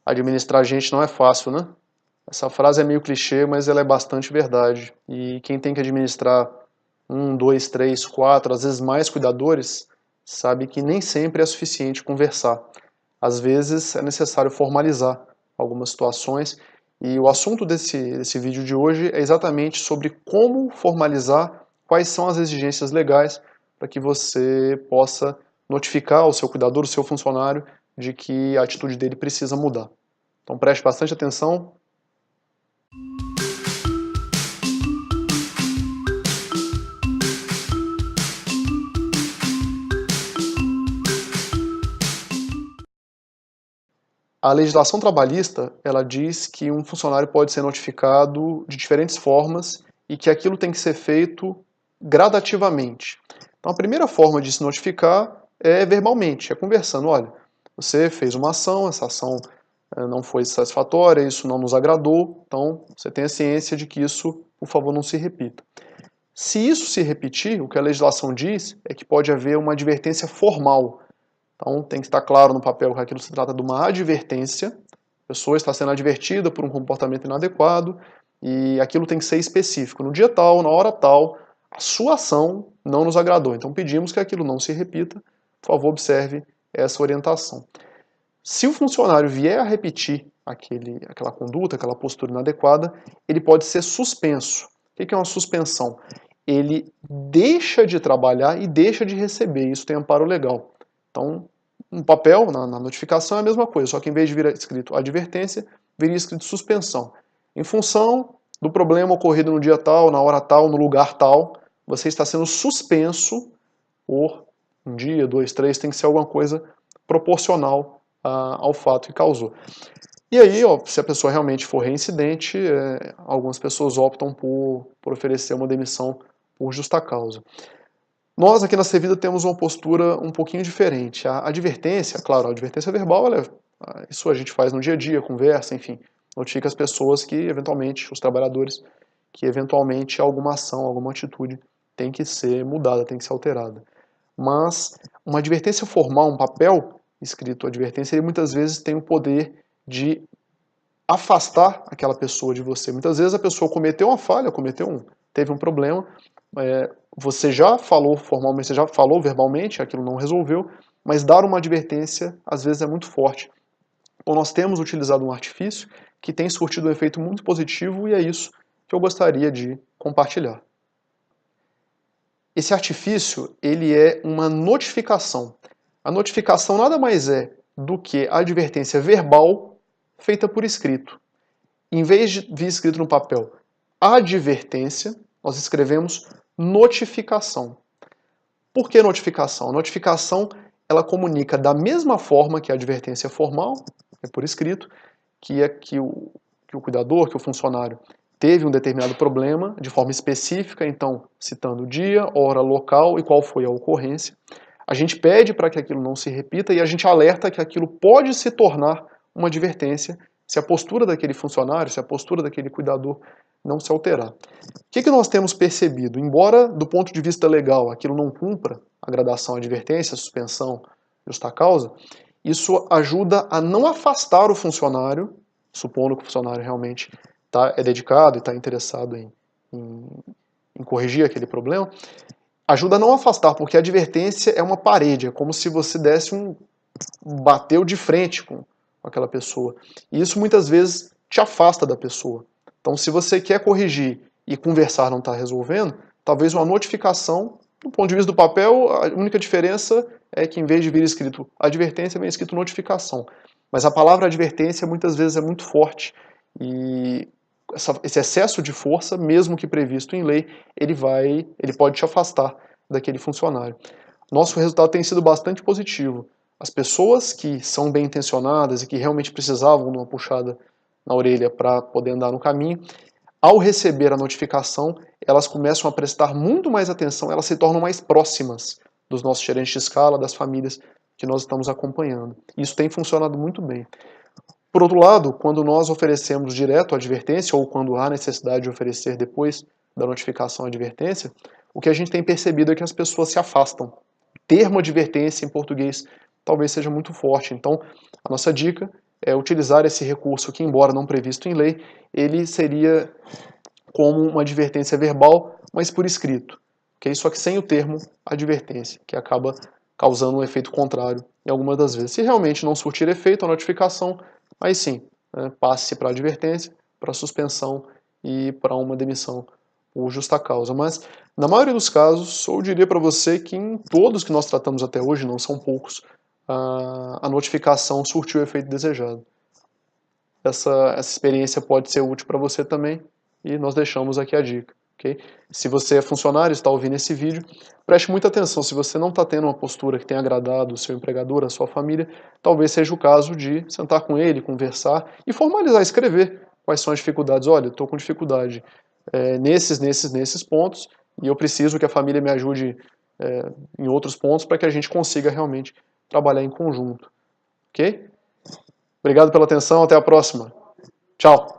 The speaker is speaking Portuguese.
Administrar gente não é fácil, né? Essa frase é meio clichê, mas ela é bastante verdade. E quem tem que administrar um, dois, três, quatro, às vezes mais cuidadores, sabe que nem sempre é suficiente conversar. Às vezes é necessário formalizar algumas situações. E o assunto desse vídeo de hoje é exatamente sobre como formalizar, quais são as exigências legais para que você possa notificar o seu cuidador, o seu funcionário, de que a atitude dele precisa mudar. Então preste bastante atenção. A legislação trabalhista, ela diz que um funcionário pode ser notificado de diferentes formas e que aquilo tem que ser feito gradativamente. Então a primeira forma de se notificar é verbalmente, é conversando. Olha, você fez uma ação, essa ação não foi satisfatória, isso não nos agradou, então você tenha ciência de que isso, por favor, não se repita. Se isso se repetir, o que a legislação diz é que pode haver uma advertência formal. Então tem que estar claro no papel que aquilo se trata de uma advertência, a pessoa está sendo advertida por um comportamento inadequado e aquilo tem que ser específico. No dia tal, na hora tal, a sua ação não nos agradou, então pedimos que aquilo não se repita, por favor observe essa orientação. Se o funcionário vier a repetir aquela conduta, aquela postura inadequada, ele pode ser suspenso. O que é uma suspensão? Ele deixa de trabalhar e deixa de receber, isso tem amparo legal. Então, no papel, na notificação é a mesma coisa, só que em vez de vir escrito advertência, viria escrito suspensão. Em função do problema ocorrido no dia tal, na hora tal, no lugar tal, você está sendo suspenso por um dia, dois, três, tem que ser alguma coisa proporcional ao fato que causou. E aí, ó, se a pessoa realmente for reincidente, algumas pessoas optam por oferecer uma demissão por justa causa. Nós aqui na Servida temos uma postura um pouquinho diferente. A advertência, claro, a advertência verbal, isso a gente faz no dia a dia, conversa, enfim, notifica as pessoas que, eventualmente, os trabalhadores, que eventualmente alguma ação, alguma atitude tem que ser mudada, tem que ser alterada. Mas uma advertência formal, um papel escrito advertência, ele muitas vezes tem o poder de afastar aquela pessoa de você. Muitas vezes a pessoa cometeu uma falha, teve um problema, você já falou formalmente, você já falou verbalmente, aquilo não resolveu, mas dar uma advertência às vezes é muito forte. Então nós temos utilizado um artifício que tem surtido um efeito muito positivo e é isso que eu gostaria de compartilhar. Esse artifício, ele é uma notificação. A notificação nada mais é do que a advertência verbal feita por escrito. Em vez de vir escrito no papel advertência, nós escrevemos notificação. Por que notificação? A notificação, ela comunica da mesma forma que a advertência formal, é por escrito, que é que o cuidador, que o funcionário teve um determinado problema de forma específica, então citando o dia, hora, local e qual foi a ocorrência. A gente pede para que aquilo não se repita e a gente alerta que aquilo pode se tornar uma advertência se a postura daquele funcionário, se a postura daquele cuidador não se alterar. O que nós temos percebido? Embora, do ponto de vista legal, aquilo não cumpra a gradação advertência, suspensão, justa causa, isso ajuda a não afastar o funcionário, supondo que o funcionário realmente é dedicado e está interessado em corrigir aquele problema, ajuda a não afastar, porque a advertência é uma parede, é como se você bateu de frente com aquela pessoa. E isso muitas vezes te afasta da pessoa. Então, se você quer corrigir e conversar não está resolvendo, talvez uma notificação, do ponto de vista do papel, a única diferença é que em vez de vir escrito advertência, vem escrito notificação. Mas a palavra advertência muitas vezes é muito forte e esse excesso de força, mesmo que previsto em lei, ele pode te afastar daquele funcionário. Nosso resultado tem sido bastante positivo. As pessoas que são bem intencionadas e que realmente precisavam de uma puxada na orelha para poder andar no caminho, ao receber a notificação, elas começam a prestar muito mais atenção, elas se tornam mais próximas dos nossos gerentes de escala, das famílias que nós estamos acompanhando. Isso tem funcionado muito bem. Por outro lado, quando nós oferecemos direto a advertência, ou quando há necessidade de oferecer depois da notificação a advertência, o que a gente tem percebido é que as pessoas se afastam. O termo advertência em português talvez seja muito forte, então a nossa dica utilizar esse recurso que, embora não previsto em lei, ele seria como uma advertência verbal, mas por escrito, okay? Só que sem o termo advertência, que acaba causando um efeito contrário em algumas das vezes. Se realmente não surtir efeito a notificação, aí sim, passe para advertência, para suspensão e para uma demissão por justa causa. Mas, na maioria dos casos, eu diria para você que em todos que nós tratamos até hoje, não são poucos, a notificação surtiu o efeito desejado. Essa experiência pode ser útil para você também e nós deixamos aqui a dica. Okay? Se você é funcionário e está ouvindo esse vídeo, preste muita atenção. Se você não está tendo uma postura que tenha agradado o seu empregador, a sua família, talvez seja o caso de sentar com ele, conversar e formalizar, escrever quais são as dificuldades. Olha, estou com dificuldade nesses pontos e eu preciso que a família me ajude em outros pontos para que a gente consiga realmente trabalhar em conjunto. Ok? Obrigado pela atenção, até a próxima. Tchau!